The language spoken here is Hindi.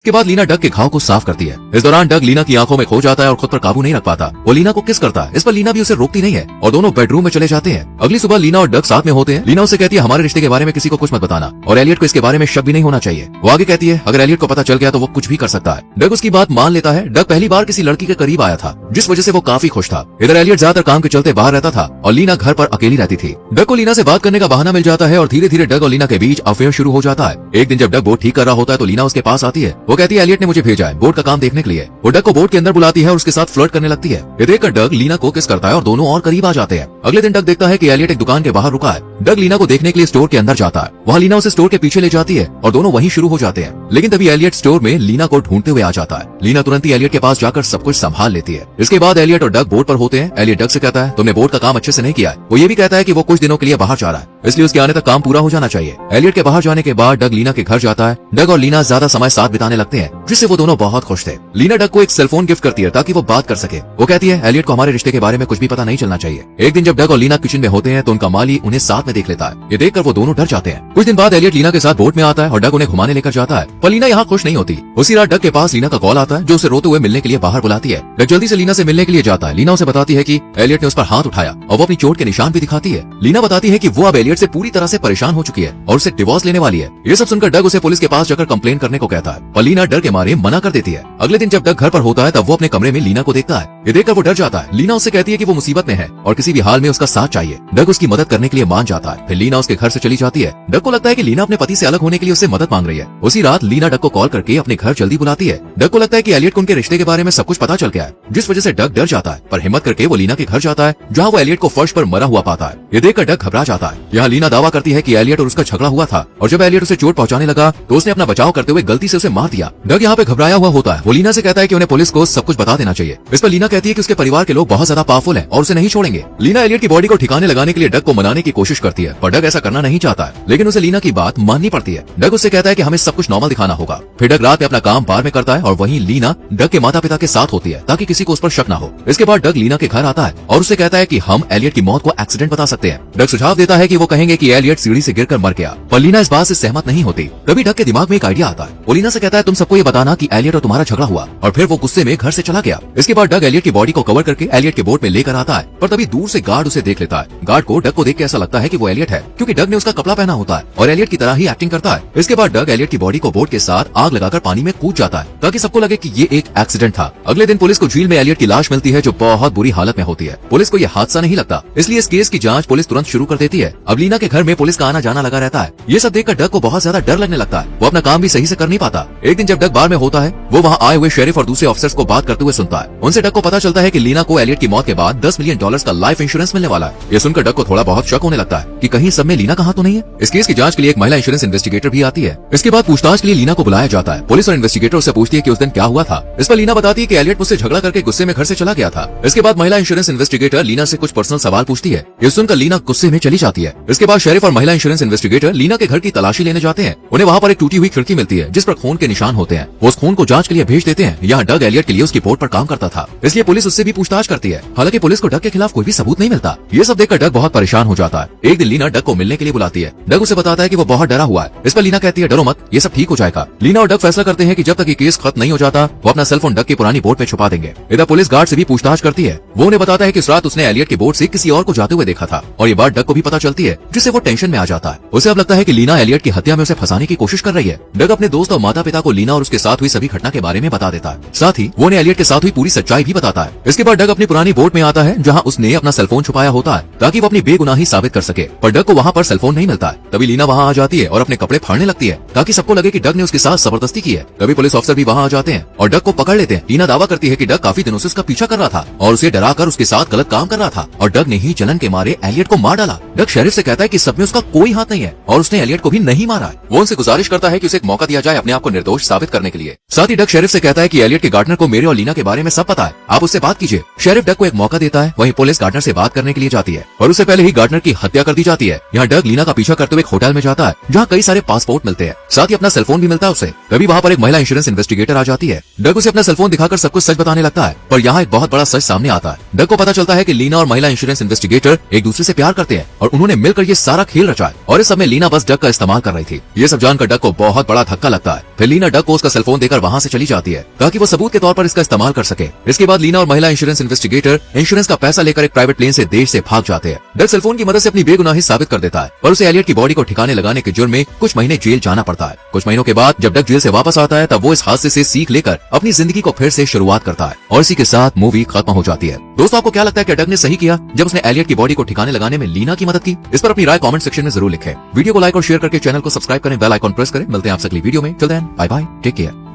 के बाद लीना डग के घाव को साफ करती है। इस दौरान डग लीना की आंखों में खो जाता है और खुद पर काबू नहीं रख पाता। वो लीना को किस करता है, इस पर लीना भी उसे रोकती नहीं है और दोनों बेडरूम में चले जाते हैं। अगली सुबह लीना और डग साथ में होते हैं। लीना उसे कहती है हमारे रिश्ते के बारे में किसी को कुछ मत बताना और एलियट को इसके बारे में शक भी नहीं होना चाहिए। वो आगे कहती है अगर एलियट को पता चल गया तो वो कुछ भी कर सकता है। डग उसकी बात मान लेता है। डग पहली बार किसी लड़की के करीब आया था जिस वजह से वो काफी खुश था। इधर एलियट ज्यादातर काम के चलते बाहर रहता था और लीना घर पर अकेली रहती थी। डग को लीना से बात करने का बहाना मिल जाता है और धीरे धीरे डग और लीना के बीच अफेयर शुरू हो जाता है। एक दिन जब डग बोट ठीक कर रहा होता है तो लीना उसके पास आती है। वो कहती है एलियट ने मुझे भेजा है बोट का काम देखने के लिए। वो डग को बोट के अंदर बुलाती है और उसके साथ फ्लर्ट करने लगती है। ये देखकर डग लीना को किस करता है और दोनों और करीब आ जाते हैं। अगले दिन डग देखता है कि एलियट एक दुकान के बाहर रुका है। डग लीना को देखने के लिए स्टोर के अंदर जाता है। वहाँ लीना उसे स्टोर के पीछे ले जाती है और दोनों वहीं शुरू हो जाते हैं। लेकिन तभी एलियट स्टोर में लीना को ढूंढते हुए आ जाता है। लीना तुरंत ही एलियट के पास जाकर सब कुछ संभाल लेती है। इसके बाद एलियट और डग बोट पर होते हैं। एलियट डग से कहता है तुमने बोट का काम अच्छे से नहीं किया है। वो ये भी कहता है कि वो कुछ दिनों के लिए बाहर जा रहा है इसलिए उसके आने तक काम पूरा हो जाना चाहिए। एलियट के बाहर जाने के बाद डग लीना के घर जाता है। डग और लीना ज्यादा समय साथ बिताने लगते हैं जिससे वो दोनों बहुत खुश थे। लीना डग को एक सेलफोन गिफ्ट करती है ताकि वो बात कर सके। वो कहती है एलियट को हमारे रिश्ते के बारे में कुछ भी पता नहीं चलना चाहिए। एक दिन जब डग और लीना किचन में होते हैं तो उनका माली उन्हें साथ में देख लेता है। ये देखकर वो दोनों डर जाते हैं। कुछ दिन बाद एलियट लीना के साथ बोट में आता है और डग उन्हें घुमाने लेकर जाता है। पर लीना यहाँ खुश नहीं होती। उसी रात डग के पास लीना का कॉल आता है जो उसे रोते हुए मिलने के लिए बाहर बुलाती है। डग जल्दी से लीना से मिलने के लिए जाता है। लीना उसे बताती है कि एलियट ने उस पर हाथ उठाया और वो अपनी चोट के निशान भी दिखाती है। लीना बताती है कि वो अब एलियट से पूरी तरह से परेशान हो चुकी है और उसे डिवोर्स लेने वाली है। ये सब सुनकर डग उसे पुलिस के पास जाकर कंप्लेन करने को कहता है पर लीना डर के मारे मना कर देती है। अगले दिन जब डग घर पर होता है तब वो अपने कमरे में लीना को देखता है। ये देखकर वो डर जाता है। लीना उससे कहती है कि वो मुसीबत में है और किसी भी हाल में उसका साथ चाहिए। डग उसकी मदद करने के लिए मान जाता है। फिर लीना उसके घर से चली जाती है। डग को लगता है कि लीना अपने पति से अलग होने के लिए उससे मदद मांग रही है। उसी रात लीना डग को कॉल करके अपने घर जल्दी बुलाती है। डग को लगता है कि एलियट को उनके रिश्ते के बारे में सब कुछ पता चल गया है जिस वजह से डग डर जाता है। पर हिम्मत करके वो लीना के घर जाता है जहाँ वो एलियट को फर्श पर मरा हुआ पाता है। ये देखकर डग घबरा जाता है। यहाँ लीना दावा करती है कि एलियट और उसका झगड़ा हुआ था और जब एलियट उसे चोट पहुंचाने लगा तो उसने अपना बचाव करते हुए गलती से उसे मार दिया। डग यहाँ पे घबराया हुआ होता है। वो लीना से कहता है कि उन्हें पुलिस को सब कुछ बता देना चाहिए। इस पर लीना कहती है कि उसके परिवार के लोग बहुत ज्यादा पावरफुल हैं और उसे नहीं छोड़ेंगे। लीना एलियट की बॉडी को ठिकाने लगाने के लिए डग को मनाने की कोशिश करती है पर डग ऐसा करना नहीं चाहता है। लेकिन उसे लीना की बात माननी पड़ती है। डग उससे कहता है कि हमें सब कुछ नॉर्मल दिखाना होगा। फिर डग रात में अपना काम बार में करता है और वहीं लीना डग के माता पिता के साथ होती है ताकि किसी को उस पर शक न हो। इसके बाद डग लीना के घर आता है और उससे कहता है कि हम एलियट की मौत को एक्सीडेंट बता सकते हैं। डग सुझाव देता है कि वो कहेंगे कि एलियट सीढ़ी से गिरकर मर गया पर लीना इस बात से सहमत नहीं होती। तभी डग के दिमाग में एक आइडिया आता है। वो लीना से कहता है तुम सबको ये बताना कि एलियट और तुम्हारा झगड़ा हुआ और फिर वो गुस्से में घर से चला गया। इसके बाद डग एलियट की बॉडी को कवर करके एलियट के बोट में लेकर आता है पर तभी दूर से गार्ड उसे देख लेता है। गार्ड को डग को देख के ऐसा लगता है कि वो एलियट है क्योंकि डग ने उसका कपड़ा पहना होता है और एलियट की तरह ही एक्टिंग करता है। इसके बाद डग एलियट की बॉडी को बोट के साथ आग लगाकर पानी में कूद जाता है ताकि सबको लगे कि ये एक एक्सीडेंट था। अगले दिन पुलिस को झील में एलियट की लाश मिलती है जो बहुत बुरी हालत में होती है। पुलिस को यह हादसा नहीं लगता इसलिए इस केस की जांच पुलिस तुरंत शुरू कर देती है। अब लीना के घर में पुलिस का आना जाना लगा रहता है। ये सब देखकर डग को बहुत ज्यादा डर लगने लगता है। वो अपना काम भी सही से कर नहीं पाता। एक दिन जब डग बार में होता है वो वहाँ आए हुए शेरिफ और दूसरे ऑफिसर्स को बात करते हुए सुनता है। उनसे डग को पता चलता है कि लीना को एलियट की मौत के बाद $10 मिलियन का लाइफ इंश्योरेंस मिलने वाला है। ये सुनकर डग को थोड़ा बहुत शक होने लगता है कि कहीं सब में लीना कहाँ तो नहीं है। इस केस की जांच के लिए एक महिला इंश्योरेंस इन्वेस्टिगेटर भी आती है। इसके बाद पूछताछ के लिए लीना को बुलाया जाता है। पुलिस और इन्वेस्टिगेटर उससे पूछती है कि उस दिन क्या हुआ था। इस पर लीना बताती है कि एलियट मुझसे झगड़ा करके गुस्से में घर से चला गया था। इसके बाद महिला इंश्योरेंस इन्वेस्टिगेटर लीना से कुछ पर्सनल सवाल पूछती है। ये सुनकर लीना गुस्से में चली जाती है। इसके बाद शेरिफ और महिला इंश्योरेंस इन्वेस्टिगेटर लीना के घर की तलाशी लेने जाते हैं। उन्हें वहाँ पर एक टूटी हुई खिड़की मिलती है जिस पर खून के निशान होते हैं। वो उस खून को जांच के लिए भेज देते हैं। यहाँ डग एलियट के लिए उसकी बोट पर काम करता था इसलिए पुलिस उससे भी पूछताछ करती है। हालांकि पुलिस को डग के खिलाफ कोई भी सबूत नहीं मिलता। ये सब देखकर डग बहुत परेशान हो जाता है। एक दिन लीना डग को मिलने के लिए बुलाती है। डग उसे बताता है कि वो बहुत डरा हुआ है। इस पर लीना कहती है डरो मत, ये सब ठीक हो जाएगा। लीना और डग फैसला करते हैं कि जब तक ये केस खत्म नहीं हो जाता वो अपना सेलफोन डग की पुरानी बोट पे छुपा देंगे। इधर पुलिस गार्ड से भी पूछताछ करती है। वो उन्हें बताता है कि इस रात उसने एलियट की बोट से किसी और को जाते हुए देखा था और ये बात डग को भी पता चलती है जिससे वो टेंशन में आ जाता है। उसे अब लगता है कि लीना एलियट की हत्या में उसे फंसाने की कोशिश कर रही है। डग अपने दोस्त और माता पिता को लीना और उसके साथ हुई सभी घटना के बारे में बता देता है। साथ ही वो उन्हें एलियट के साथ हुई पूरी सच्चाई भी बताता है। इसके बाद डग अपनी पुरानी बोट में आता है जहाँ उसने अपना सेलफोन छुपाया होता है ताकि वो अपनी बेगुनाही साबित कर सके। पर डग को वहाँ पर सेलफोन नहीं मिलता। तभी लीना वहाँ आ जाती है और अपने कपड़े फाड़ने लगती है ताकि सबको लगे कि डग ने उसके साथ जबरदस्ती की है। तभी पुलिस ऑफिसर भी वहाँ आ जाते हैं और डग को पकड़ लेते हैं। लीना दावा करती है कि डग काफी दिनों से उसका पीछा कर रहा था और उसे डराकर उसके साथ गलत काम कर रहा था और डग ने ही जलन के मारे एलियट को मार डाला। डग शेरिफ से कहता है कि सब में उसका कोई हाथ नहीं है और उसने एलियट को भी नहीं मारा है। वो उनसे गुजारिश करता है कि उसे एक मौका दिया जाए अपने आप को निर्दोष साबित करने के लिए। साथ ही डग शेरिफ से कहता है कि एलियट के गार्डनर को मेरे और लीना के बारे में सब पता है, आप आप उससे बात कीजिए। शेरिफ डग को एक मौका देता है। वहीं पुलिस गार्डनर से बात करने के लिए जाती है और उससे पहले ही गार्डनर की हत्या कर दी जाती है। यहाँ डग लीना का पीछा करते हुए एक होटल में जाता है जहाँ कई सारे पासपोर्ट मिलते हैं, साथ ही अपना सेलफोन भी मिलता है उसे। तभी वहाँ पर एक महिला इंश्योरेंस इन्वेस्टिगेटर आ जाती है। डग उसे अपना सेलफोन दिखाकर सब कुछ सच बताने लगता है, पर यहाँ एक बहुत बड़ा सच सामने आता है। डग को पता चलता है कि लीना और महिला इंश्योरेंस इन्वेस्टिगेटर एक दूसरे से प्यार करते हैं और उन्होंने मिलकर ये सारा खेल रचा है और इस सब में लीना बस डग का इस्तेमाल कर रही थी। ये सब जानकर डग को बहुत बड़ा धक्का लगता है। फिर लीना डग को उसका सेलफोन देकर वहाँ से चली जाती है ताकि वो सबूत के तौर पर इसका इस्तेमाल कर सके। इसके बाद लीना और महिला इंश्योरेंस इन्वेस्टिगेटर इंश्योरेंस का पैसा लेकर एक प्राइवेट प्लेन से देश से भाग जाते हैं। डग सेलफोन की मदद से अपनी बेगुनाही साबित कर देता है, पर उसे एलियट की बॉडी को ठिकाने लगाने के जुर्म में कुछ महीने जेल जाना पड़ता है। कुछ महीनों के बाद जब डग जेल से वापस आता है तब वो इस हादसे से सीख लेकर अपनी जिंदगी को फिर से शुरुआत करता है और इसी के साथ मूवी खत्म हो जाती है। दोस्तों, आपको क्या लगता है कि डग ने सही किया जब उसने एलियट की बॉडी को ठिकाने लगाने में लीना की मदद की? इस पर अपनी राय कमेंट सेक्शन में जरूर लिखें। वीडियो को लाइक और शेयर करके चैनल को सब्सक्राइब करें, बेल आइकॉन प्रेस करें। मिलते हैं आपसे अगली वीडियो में। Till then bye bye, take care.